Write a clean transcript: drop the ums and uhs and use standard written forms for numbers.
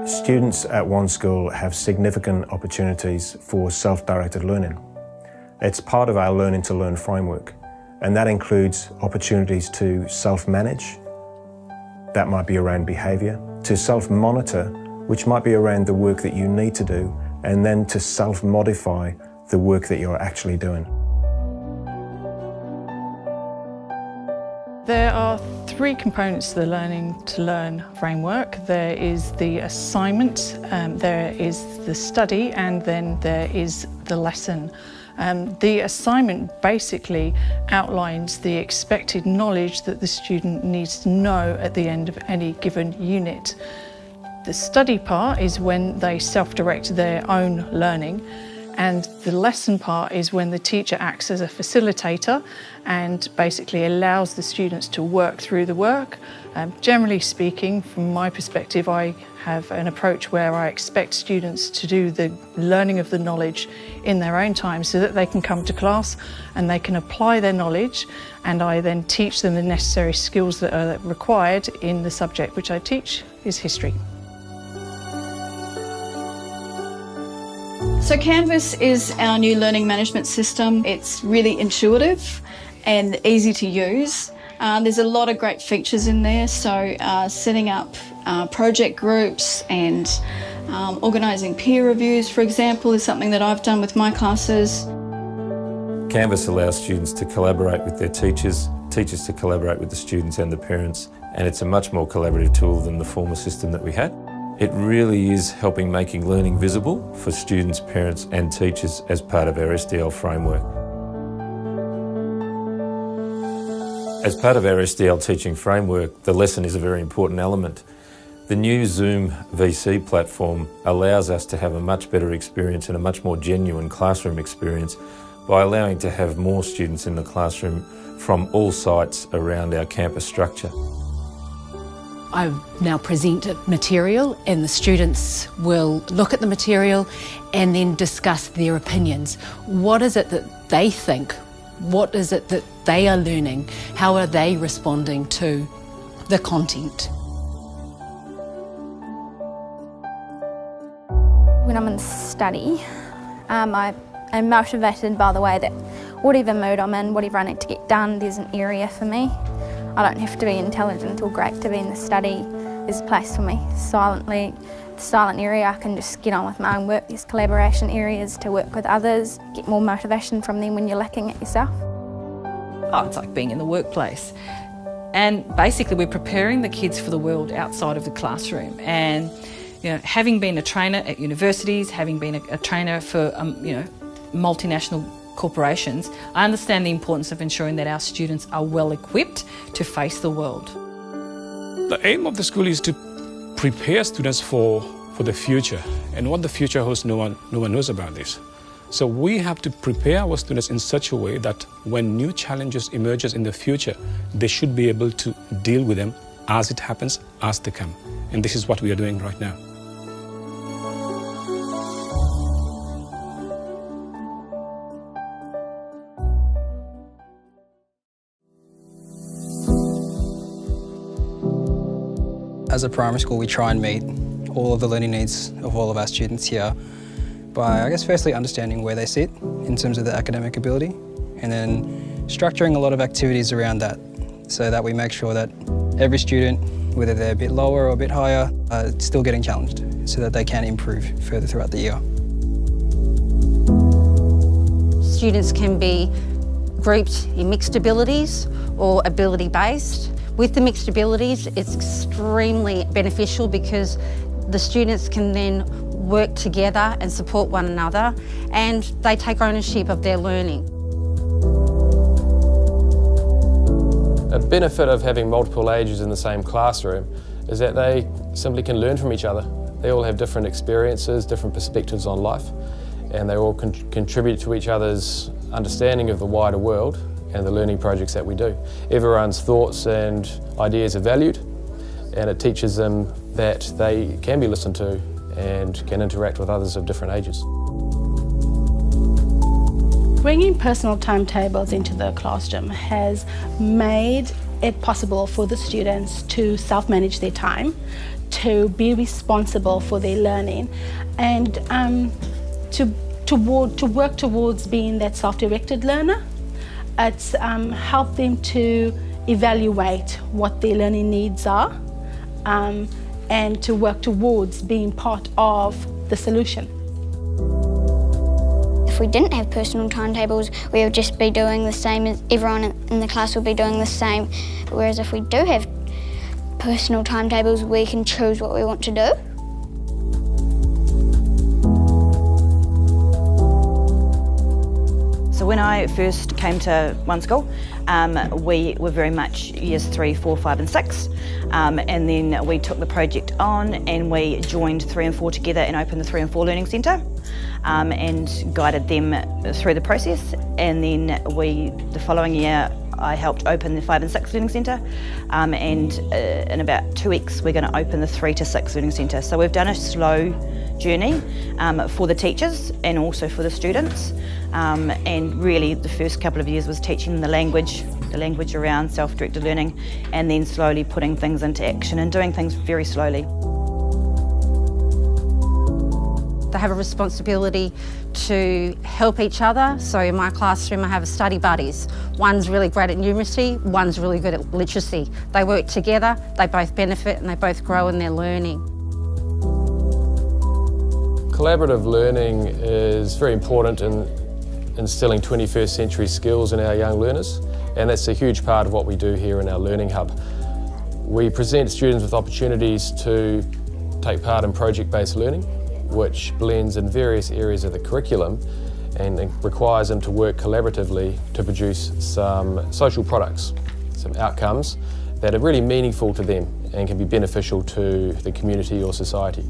Students at OneSchool have significant opportunities for self-directed learning. It's part of our Learning to Learn framework, and that includes opportunities to self-manage, that might be around behaviour, to self-monitor, which might be around the work that you need to do, and then to self-modify the work that you're actually doing. There are three components to the Learning to Learn framework. There is the assignment, there is the study, and then there is the lesson. The assignment basically outlines the expected knowledge that the student needs to know at the end of any given unit. The study part is when they self-direct their own learning, and the lesson part is when the teacher acts as a facilitator and basically allows the students to work through the work. Generally speaking, from my perspective, I have an approach where I expect students to do the learning of the knowledge in their own time so that they can come to class and they can apply their knowledge, and I then teach them the necessary skills that are required in the subject which I teach is history. So Canvas is our new learning management system. It's really intuitive and easy to use. There's a lot of great features in there, so setting up project groups and organising peer reviews, for example, is something that I've done with my classes. Canvas allows students to collaborate with their teachers, teachers to collaborate with the students and the parents, and it's a much more collaborative tool than the former system that we had. It really is helping making learning visible for students, parents and teachers as part of our SDL framework. As part of our SDL teaching framework, the lesson is a very important element. The new Zoom VC platform allows us to have a much better experience and a much more genuine classroom experience by allowing to have more students in the classroom from all sites around our campus structure. I now present material and the students will look at the material and then discuss their opinions. What is it that they think? What is it that they are learning? How are they responding to the content? When I'm in study, I am motivated by the way that whatever mood I'm in, whatever I need to get done, there's an area for me. I don't have to be intelligent or great to be in the study. There's a place for me. Silently, the silent area, I can just get on with my own work. There's collaboration areas to work with others, get more motivation from them when you're lacking it yourself. Oh, it's like being in the workplace. And basically we're preparing the kids for the world outside of the classroom. And you know, having been a trainer at universities, having been a trainer for multinational corporations, I understand the importance of ensuring that our students are well equipped to face the world. The aim of the school is to prepare students for the future, and what the future holds, no one knows about this. So we have to prepare our students in such a way that when new challenges emerges in the future, they should be able to deal with them as it happens, as they come. And this is what we are doing right now. As a primary school, we try and meet all of the learning needs of all of our students here by, I guess, firstly understanding where they sit in terms of their academic ability, and then structuring a lot of activities around that so that we make sure that every student, whether they're a bit lower or a bit higher, are still getting challenged so that they can improve further throughout the year. Students can be grouped in mixed abilities or ability-based. With the mixed abilities, it's extremely beneficial because the students can then work together and support one another, and they take ownership of their learning. A benefit of having multiple ages in the same classroom is that they simply can learn from each other. They all have different experiences, different perspectives on life, and they all contribute to each other's understanding of the wider world and the learning projects that we do. Everyone's thoughts and ideas are valued, and it teaches them that they can be listened to and can interact with others of different ages. Bringing personal timetables into the classroom has made it possible for the students to self-manage their time, to be responsible for their learning and to work towards being that self-directed learner. It's helped them to evaluate what their learning needs are and to work towards being part of the solution. If we didn't have personal timetables, we would just be doing the same as everyone in the class will be doing the same. Whereas if we do have personal timetables, we can choose what we want to do. So when I first came to OneSchool, we were very much years 3, 4, 5 and 6. And then we took the project on and we joined 3 and 4 together and opened the 3 and 4 Learning Centre and guided them through the process. And then the following year, I helped open the 5 and 6 Learning Centre and in about 2 weeks we're going to open the 3 to 6 Learning Centre. So we've done a slow journey for the teachers and also for the students, and really the first couple of years was teaching them the language around self-directed learning, and then slowly putting things into action and doing things very slowly. They have a responsibility to help each other. So in my classroom I have study buddies. One's really great at numeracy, one's really good at literacy. They work together, they both benefit and they both grow in their learning. Collaborative learning is very important in instilling 21st century skills in our young learners, and that's a huge part of what we do here in our Learning Hub. We present students with opportunities to take part in project-based learning, which blends in various areas of the curriculum and requires them to work collaboratively to produce some social products, some outcomes that are really meaningful to them and can be beneficial to the community or society.